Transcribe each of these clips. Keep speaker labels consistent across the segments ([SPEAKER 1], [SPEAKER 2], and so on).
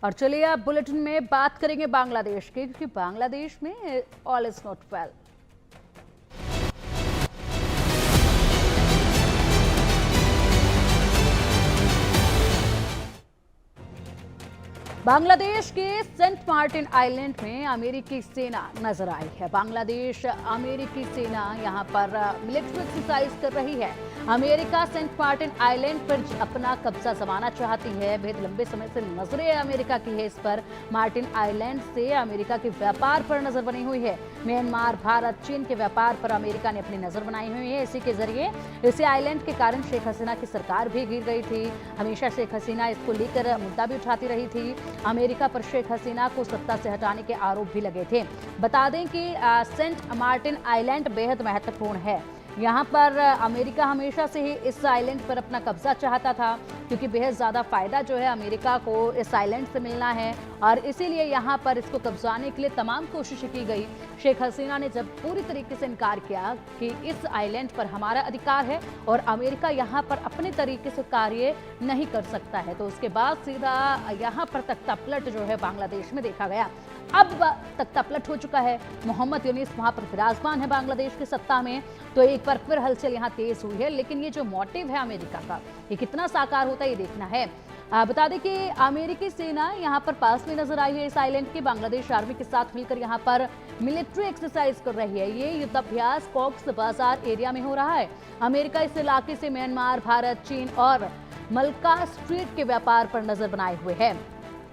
[SPEAKER 1] और चलिए अब बुलेटिन में बात करेंगे बांग्लादेश की, क्योंकि बांग्लादेश में all is not well. Bangladesh के सेंट मार्टिन आइलैंड में अमेरिकी सेना नजर आई है। बांग्लादेश अमेरिकी सेना यहां पर मिलिट्री एक्सरसाइज कर रही है। अमेरिका सेंट मार्टिन आइलैंड पर अपना कब्जा जमाना चाहती है। बेहद लंबे समय से नजरें अमेरिका की है इस पर। मार्टिन आइलैंड से अमेरिका के व्यापार पर नजर बनी हुई है। म्यांमार, भारत, चीन के व्यापार पर अमेरिका ने अपनी नजर बनाई हुई है। इसी के जरिए इसी आइलैंड के कारण शेख हसीना की सरकार भी गिर गई थी। हमेशा शेख हसीना इसको लेकर मुद्दा भी उठाती रही थी। अमेरिका पर शेख हसीना को सत्ता से हटाने के आरोप भी लगे थे। बता दें कि सेंट मार्टिन आइलैंड बेहद महत्वपूर्ण है। यहाँ पर अमेरिका हमेशा से ही इस आइलैंड पर अपना कब्जा चाहता था, क्योंकि बेहद ज़्यादा फायदा जो है अमेरिका को इस आइलैंड से मिलना है, और इसीलिए यहाँ पर इसको कब्जाने के लिए तमाम कोशिशें की गई। शेख हसीना ने जब पूरी तरीके से इनकार किया कि इस आइलैंड पर हमारा अधिकार है और अमेरिका यहाँ पर अपने तरीके से कार्य नहीं कर सकता है, तो उसके बाद सीधा यहाँ पर तख्तापलट जो है बांग्लादेश में देखा गया। अब तख्तापलट हो चुका है। मोहम्मद यूनिस वहां पर विराजमान है बांग्लादेश की सत्ता में, तो एक बार फिर हलचल यहाँ तेज हुई है। लेकिन ये जो मोटिव है अमेरिका का, ये कितना साकार होता है ये देखना है। बता दें कि अमेरिकी सेना यहाँ पर पास में नजर आई है इस आइलैंड की। बांग्लादेश आर्मी के साथ मिलकर यहाँ पर मिलिट्री एक्सरसाइज कर रही है। ये युद्धाभ्यास कॉक्स बाजार एरिया में हो रहा है। अमेरिका इस इलाके से म्यांमार, भारत, चीन और मलका स्ट्रीट के व्यापार पर नजर बनाए हुए है।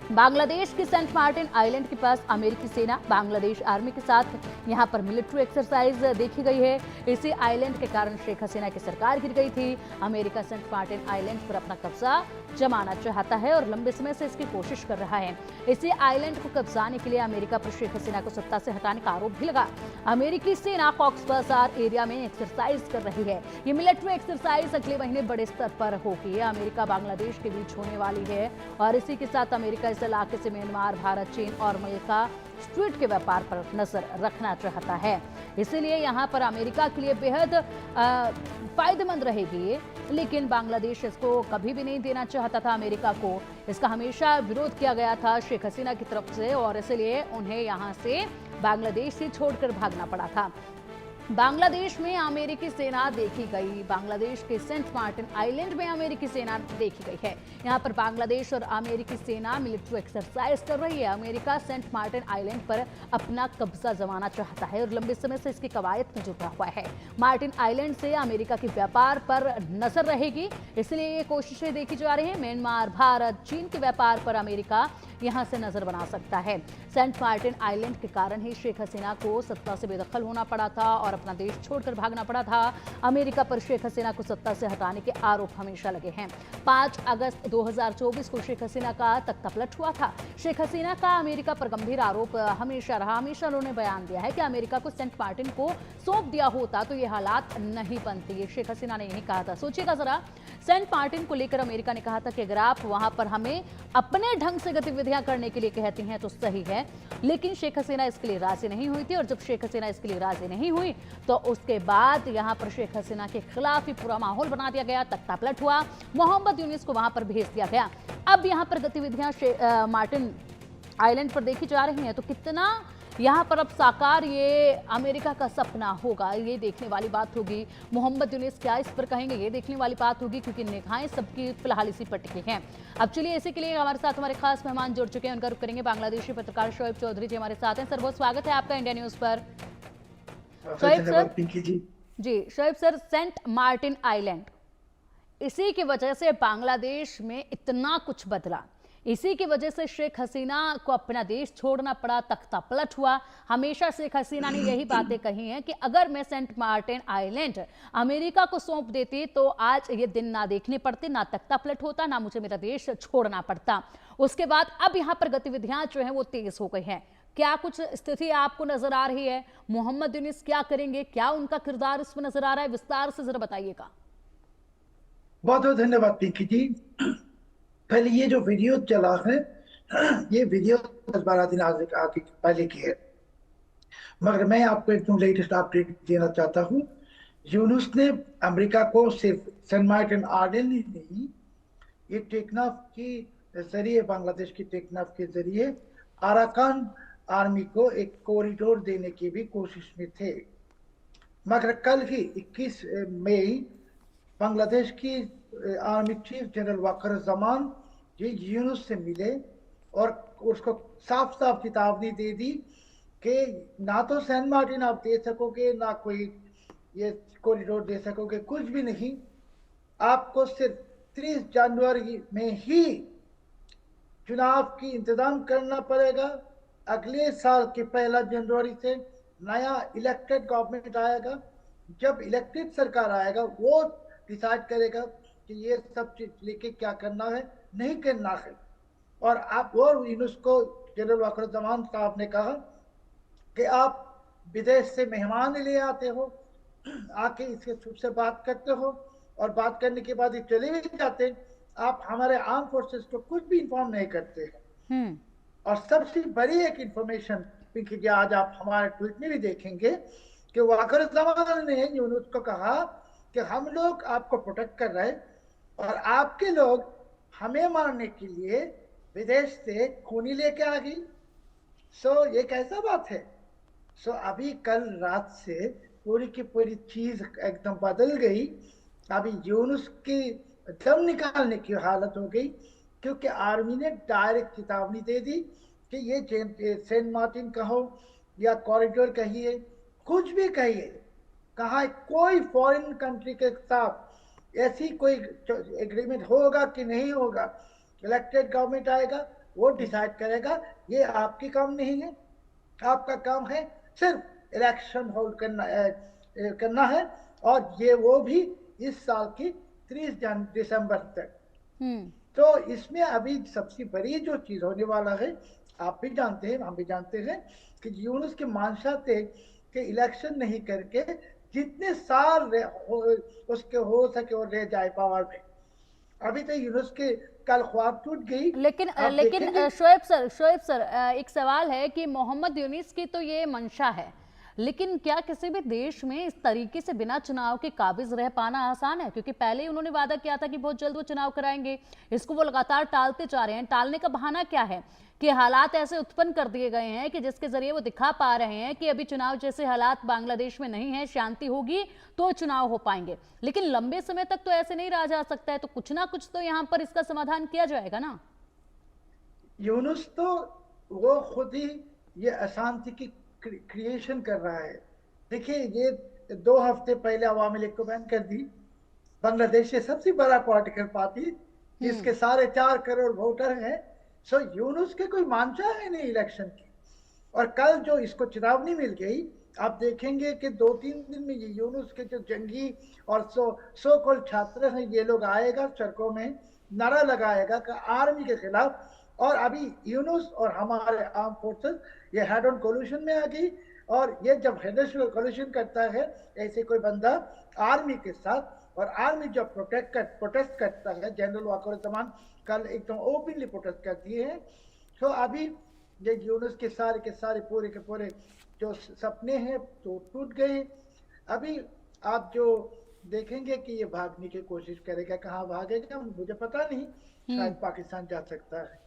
[SPEAKER 1] बांग्लादेश की सेंट मार्टिन आइलैंड के पास अमेरिकी सेना बांग्लादेश आर्मी के साथ यहां पर मिलिट्री एक्सरसाइज देखी गई है। इसी आइलैंड के कारण शेख हसीना की सरकार गिर गई थी। अमेरिका सेंट मार्टिन आइलैंड पर अपना कब्जा जमाना चाहता है और लंबे समय से इसकी कोशिश कर रहा है। इसी आइलैंड को कब्जाने के लिए अमेरिका पर शेख हसीना को सत्ता से हटाने का आरोप भी लगा। अमेरिकी सेना कॉक्स बाजार एरिया में एक्सरसाइज कर रही है। ये मिलिट्री एक्सरसाइज अगले महीने बड़े स्तर पर होगी। अमेरिका बांग्लादेश के बीच होने वाली है और इसी के साथ अमेरिका इस इलाके से म्यांमार, भारत, चीन और मलका स्ट्रीट के व्यापार पर नजर रखना चाहता है। इसीलिए यहाँ पर अमेरिका के लिए बेहद फायदेमंद रहेगी, लेकिन बांग्लादेश इसको कभी भी नहीं देना चाहता था अमेरिका को। इसका हमेशा विरोध किया गया था शेख हसीना की तरफ से, और इसलिए उन्हें यहाँ से बांग्लादेश से छोड़कर भागना पड़ा था। बांग्लादेश में अमेरिकी सेना देखी गई। बांग्लादेश के सेंट मार्टिन आइलैंड में अमेरिकी सेना देखी गई है। यहाँ पर बांग्लादेश और अमेरिकी सेना मिलिट्री एक्सरसाइज कर रही है। अमेरिका सेंट मार्टिन आइलैंड पर अपना कब्जा जमाना चाहता है और लंबे समय से इसकी कवायद में जुटा हुआ है। मार्टिन आइलैंड से अमेरिका के व्यापार पर नजर रहेगी, इसलिए ये कोशिशें देखी जा रही है। म्यांमार, भारत, चीन के व्यापार पर अमेरिका यहाँ से नजर बना सकता है। सेंट मार्टिन आइलैंड के कारण ही शेख हसीना को सत्ता से बेदखल होना पड़ा था और अपना देश छोड़कर भागना पड़ा था। अमेरिका पर शेख हसीना को सत्ता से हटाने के आरोप हमेशा लगे हैं। 5 अगस्त 2024 को शेख हसीना का तख्तापलट हुआ था। शेख हसीना का अमेरिका पर गंभीर आरोप हमेशा रहा। हमेशा उन्होंने बयान दिया है कि अमेरिका को सेंट मार्टिन को सौंप दिया होता तो ये हालात नहीं बनते। ये शेख हसीना ने यही कहा था। सोचिएगा जरा, सेंट मार्टिन को लेकर अमेरिका ने कहा था कि अगर आप वहां पर हमें अपने ढंग से गतिविधियां करने के लिए कहती हैं तो सही है, लेकिन शेख हसीना इसके लिए राजी नहीं हुई थी। और जब शेख हसीना इसके लिए राजी नहीं हुई तो उसके बाद यहां पर शेख हसीना के खिलाफ ही पूरा माहौल बना दिया गया। तख्तापलट हुआ, मोहम्मद यूनिस को वहां पर भेज दिया गया। अब यहां पर गतिविधियां मार्टिन आइलैंड पर देखी जा रही हैं, तो कितना यहाँ पर अब साकार ये अमेरिका का सपना होगा, ये देखने वाली बात होगी। मोहम्मद यूनिस क्या इस पर कहेंगे, ये देखने वाली बात होगी, क्योंकि निगाहें सबकी फिलहाल इसी पर टिकी हैं। अब चलिए इसी के लिए हमारे साथ हमारे खास मेहमान जुड़ चुके हैं, उनका रुख करेंगे। बांग्लादेशी पत्रकार शोएब चौधरी जी हमारे साथ हैं। सर, बहुत स्वागत है आपका इंडिया न्यूज पर। Shoaib sir ji, Shoaib sir, Saint Martin island, इसी की वजह से बांग्लादेश में इतना कुछ बदला, इसी की वजह से शेख हसीना को अपना देश छोड़ना पड़ा, तख्तापलट हुआ। हमेशा शेख हसीना ने यही बातें कही हैं कि अगर मैं सेंट मार्टिन आइलैंड अमेरिका को सौंप देती तो आज ये दिन ना देखने पड़ते, ना तख्तापलट होता, ना मुझे मेरा देश छोड़ना पड़ता। उसके बाद अब यहाँ पर गतिविधियां जो हैं वो तेज हो गई हैं। क्या कुछ स्थिति आपको नजर आ रही है? मोहम्मद यूनिस क्या करेंगे, क्या उनका किरदार इसमें नजर आ रहा है? विस्तार से जरा बताइएगा।
[SPEAKER 2] बहुत बहुत धन्यवाद पिंकी जी। पहले ये जो वीडियो चला है, ये वीडियो 10-12 दिन आगे पहले की है, मगर मैं आपको एकदम लेटेस्ट अपडेट देना चाहता हूँ। यूनुस ने अमेरिका को सिर्फ सेंट मार्टिन आइलैंड ही नहीं, ये टेकनाफ की जरिए, बांग्लादेश की टेकनाफ के जरिए अराकान आर्मी को एक कॉरिडोर देने की भी कोशिश में थे। मगर कल ही 21 मई बांग्लादेश की army chief general Walker Zaman ये यूनुस से मिले और उसको साफ साफ चेतावनी दे दी कि ना तो सैन मार्टिन आप दे सकोगे, ना कोई ये कॉरिडोर दे सकोगे, कुछ भी नहीं। आपको सिर्फ 30 जनवरी में ही चुनाव की इंतजाम करना पड़ेगा। अगले साल के 1 जनवरी से नया इलेक्टेड गवर्नमेंट आएगा। जब इलेक्टेड सरकार आएगा वो डिसाइड करेगा कि ये सब चीज लेके क्या करना है, नहीं करना है। और आप और यूनुस को जनरल वकर जमान साहब ने कहा कि आप विदेश से मेहमान ले आते हो, आके इसके सबसे बात करते हो और बात करने के बाद ये चले भी जाते हैं। आप हमारे आर्म फोर्सेस को कुछ भी इन्फॉर्म नहीं करते हैं। और सबसे बड़ी एक इंफॉर्मेशन पिंकी जी, आज आप हमारे ट्वीट में भी देखेंगे कि वकर जमान ने यूनुस को कहा कि हम लोग आपको प्रोटेक्ट कर रहे हैं और आपके लोग हमें मारने के लिए विदेश से खूनी लेके आ गई। सो ये कैसा बात है? सो अभी कल रात से पूरी की पूरी चीज एकदम बदल गई। अभी यूनुस की दम निकालने की हालत हो गई, क्योंकि आर्मी ने डायरेक्ट चेतावनी दे दी कि ये सेंट मार्टिन कहो या कॉरिडोर कहिए, कुछ भी कहिए, कहा कोई फॉरेन कंट्री के साथ ऐसी कोई एग्रीमेंट होगा कि नहीं होगा, इलेक्टेड गवर्नमेंट आएगा वो डिसाइड करेगा। ये आपकी काम नहीं है। आपका काम है सिर्फ इलेक्शन होल्ड करना है, और ये वो भी इस साल की 30 दिसंबर तक। तो इसमें अभी सबसे बड़ी जो चीज होने वाला है, आप भी जानते हैं, हम भी जानते हैं कि यूनुस की मंशा थे कि इलेक्शन नहीं करके जितने साल उसके हो सके और रह जाए पावर में। अभी तो यूनुस के कल ख्वाब टूट गई।
[SPEAKER 1] लेकिन शोएब सर एक सवाल है कि मोहम्मद यूनुस की तो ये मंशा है, लेकिन क्या किसी भी देश में इस तरीके से बिना चुनाव के काबिज रह पाना आसान है? क्योंकि पहले ही उन्होंने वादा किया था कि बहुत जल्द वो चुनाव कराएंगे, इसको वो लगातार टालते जा रहे हैं। टालने का बहाना क्या है? कि हालात ऐसे उत्पन्न कर दिए गए हैं कि जिसके जरिए वो दिखा पा रहे हैं कि अभी चुनाव जैसे हालात बांग्लादेश में नहीं है, शांति होगी तो चुनाव हो पाएंगे, लेकिन लंबे समय तक तो ऐसे नहीं रहा जा सकता है। तो कुछ ना कुछ तो यहाँ पर इसका समाधान किया जाएगा ना।
[SPEAKER 2] यूनुस तो वो खुद ही ये अशांति की क्रिएशन कर रहा है। देखिए, ये 2 हफ्ते पहले अवामी लीग को बैन कर दी, बांग्लादेश से सबसे बड़ा पॉलिटिकल पार्टी, इसके 4.5 करोड़ वोटर हैं। सो यूनुस के कोई मांचा है नहीं इलेक्शन की। और कल जो इसको चेतावनी मिल गई, आप देखेंगे कि 2-3 दिन में ये यूनुस के जो जंगी और सो कॉल्ड छात्र हैं, ये लोग आएगा सड़कों में, नारा लगाएगा कि आर्मी के खिलाफ। और अभी यूनुस और हमारे आर्म फोर्सेस ये हेड ऑन कोलिशन में आ गई। और ये जब हेड ऑन कोलिशन करता है ऐसे कोई बंदा आर्मी के साथ, और आर्मी जब प्रोटेस्ट करता है, जनरल वकर जमान कल एकदम ओपनली प्रोटेस्ट करती है। तो अभी ये यूनुस के सारे पूरे के पूरे जो सपने हैं तो टूट गए। अभी आप जो देखेंगे कि ये भागने की कोशिश करेगा, कहाँ भागेगा मुझे पता नहीं, शायद पाकिस्तान जा सकता है।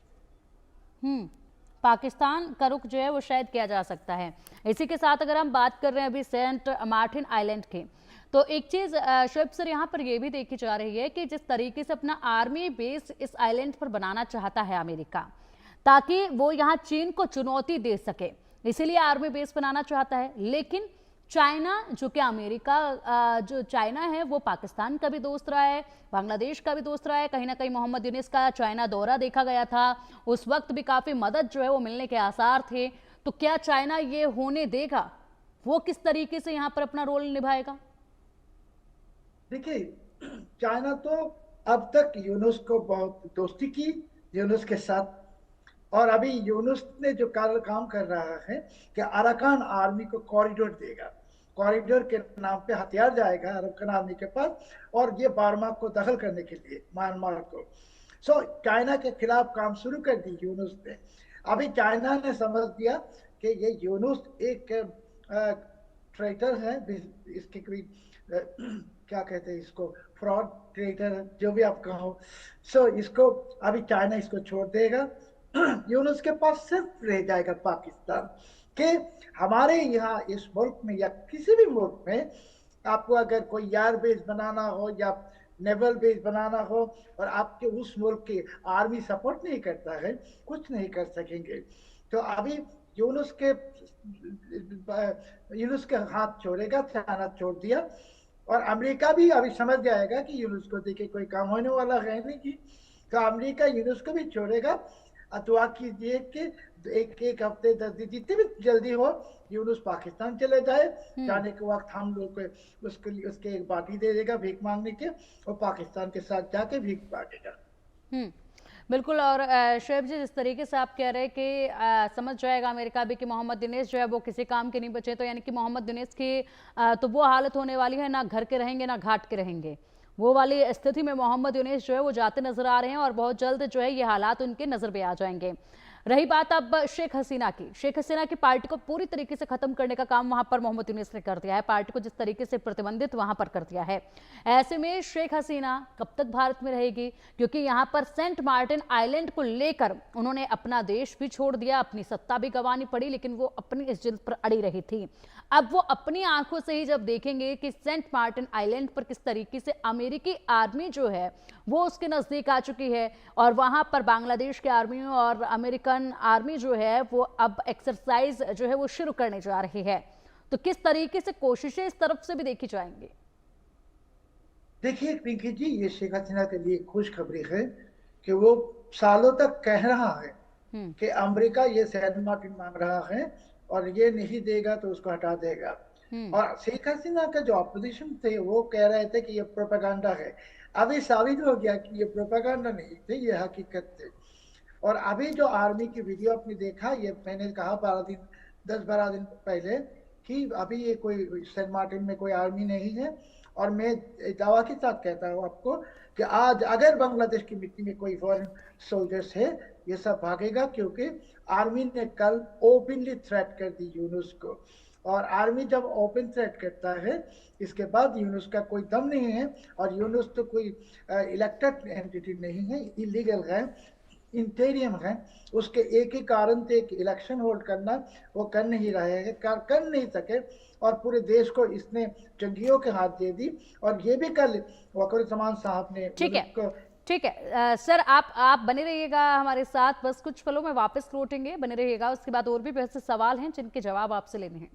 [SPEAKER 1] पाकिस्तान का रुख जो है वो शायद किया जा सकता है। इसी के साथ अगर हम बात कर रहे हैं अभी सेंट मार्टिन आइलैंड की, तो एक चीज शोएब सर यहाँ पर यह भी देखी जा रही है कि जिस तरीके से अपना आर्मी बेस इस आइलैंड पर बनाना चाहता है अमेरिका, ताकि वो यहाँ चीन को चुनौती दे सके, इसीलिए आर्मी बेस बनाना चाहता है। लेकिन चाइना, जो कि अमेरिका, जो चाइना है वो पाकिस्तान का भी दोस्त रहा है, बांग्लादेश का भी दोस्त रहा है। कहीं ना कहीं मोहम्मद यूनुस का चाइना दौरा देखा गया था, उस वक्त भी काफी मदद जो है वो मिलने के आसार थे। तो क्या चाइना ये होने देगा? वो किस तरीके से यहाँ पर अपना रोल निभाएगा?
[SPEAKER 2] देखिए, चाइना तो अब तक यूनुस को बहुत दोस्ती की यूनुस के साथ, और अभी यूनुस ने जो काम कर रहा है कि अराकान आर्मी को कॉरिडोर देगा, कॉरिडोर के नाम पे हथियार जाएगा अराकान आर्मी के पास, और ये बर्मा को दखल करने के लिए, म्यांमार को। सो चाइना के खिलाफ काम शुरू कर दी यूनुस ने। अभी चाइना ने समझ दिया कि ये यूनुस एक ट्रेटर है, इसके कोई क्या कहते हैं इसको, फ्रॉड ट्रेडर, जो भी आप कहो। सो इसको अभी चाइना इसको छोड़ देगा। यूनुस के पास सिर्फ रह जाएगा पाकिस्तान के। हमारे यहाँ इस मुल्क में या किसी भी मुल्क में आपको अगर कोई एयर बेस बनाना हो या नेवल बेस बनाना हो और आपके उस मुल्क की आर्मी सपोर्ट नहीं करता है, कुछ नहीं कर सकेंगे। तो अभी यूनुस के यूनुस के हाथ छोड़ेगा, चाइना छोड़ दिया, और अमेरिका भी अभी समझ जाएगा कि यूनुस को देखे कोई काम होने वाला है नहीं की। तो अमेरिका यूनुस को भी छोड़ेगा। अथवा कीजिए कि एक एक हफ्ते 10 दिन जितने भी जल्दी हो यूनुस पाकिस्तान चले जाए। जाने के वक्त हम लोग उसके एक बाटी दे देगा भीख मांगने के, और पाकिस्तान के साथ जाके भीख मांगेगा।
[SPEAKER 1] बिल्कुल। और शोएब जी, जिस तरीके से आप कह रहे हैं कि समझ जाएगा अमेरिका भी कि मोहम्मद यूनुस जो है वो किसी काम के नहीं बचे, तो यानी कि मोहम्मद यूनुस की तो वो हालत होने वाली है, ना घर के रहेंगे ना घाट के रहेंगे। वो वाली स्थिति में मोहम्मद यूनुस जो है वो जाते नजर आ रहे हैं और बहुत जल्द जो है ये हालात उनके नजर पे आ जाएंगे। रही बात अब शेख हसीना की, शेख हसीना की पार्टी को पूरी तरीके से खत्म करने का काम वहां पर मोहम्मद यूनुस ने कर दिया है। पार्टी को जिस तरीके से प्रतिबंधित वहां पर कर दिया है, ऐसे में शेख हसीना कब तक भारत में रहेगी? क्योंकि यहां पर सेंट मार्टिन आइलैंड को लेकर उन्होंने अपना देश भी छोड़ दिया, अपनी सत्ता भी गंवानी पड़ी, लेकिन वो अपनी इस जिद पर अड़ी रही थी। अब वो अपनी आंखों से ही जब देखेंगे कि सेंट मार्टिन आइलैंड पर किस तरीके से अमेरिकी आर्मी जो है वो उसके नजदीक आ चुकी है, और वहां पर बांग्लादेश के आर्मी और अमेरिकन आर्मी जो है वो अब एक्सरसाइज जो है वो शुरू करने जा रही है, तो किस तरीके से कोशिशें इस तरफ से भी देखी जाएंगी?
[SPEAKER 2] देखिए पिंकी जी, ये शेख हसीना के लिए खुशखबरी है कि वो सालों तक कह रहा है कि अमेरिका ये सेंट मार्टिन मांग रहा है और ये नहीं देगा तो उसको हटा देगा। और शेख हसीना का जो अपोजिशन थे वो कह रहे थे कि ये प्रोपेगेंडा है। अभी साबित हो गया कि ये प्रोपेगेंडा नहीं थे, ये हकीकत थे। और अभी जो आर्मी की वीडियो आपने देखा, ये मैंने कहा 10-12 दिन पहले कि अभी ये कोई सेंट मार्टिन में कोई आर्मी नहीं है। और मैं दावा के साथ कहता हूँ आपको कि आज अगर बांग्लादेश की मिट्टी में कोई फॉरेन सोल्जर्स है, ये सब भागेगा, क्योंकि आर्मी ने कल ओपनली थ्रेट कर दी यूनुस को। और आर्मी जब ओपन थ्रेट करता है, इसके बाद यूनुस का कोई दम नहीं है। और यूनुस तो कोई इलेक्टेड एंटिटी नहीं है, इलीगल है, इंटेरियम है। उसके एक ही कारण थे कि इलेक्शन होल्ड करना, वो कर नहीं रहे हैं, कर नहीं सके, और पूरे देश को इसने जंगियों के हाथ दे दी। और ये भी कल वक़ारुज़्ज़मान साहब ने
[SPEAKER 1] ठीक है सर, आप बने रहिएगा हमारे साथ, बस कुछ पलों में वापस लौटेंगे, बने रहिएगा। उसके बाद और भी बहुत से सवाल हैं जिनके जवाब आपसे लेने हैं।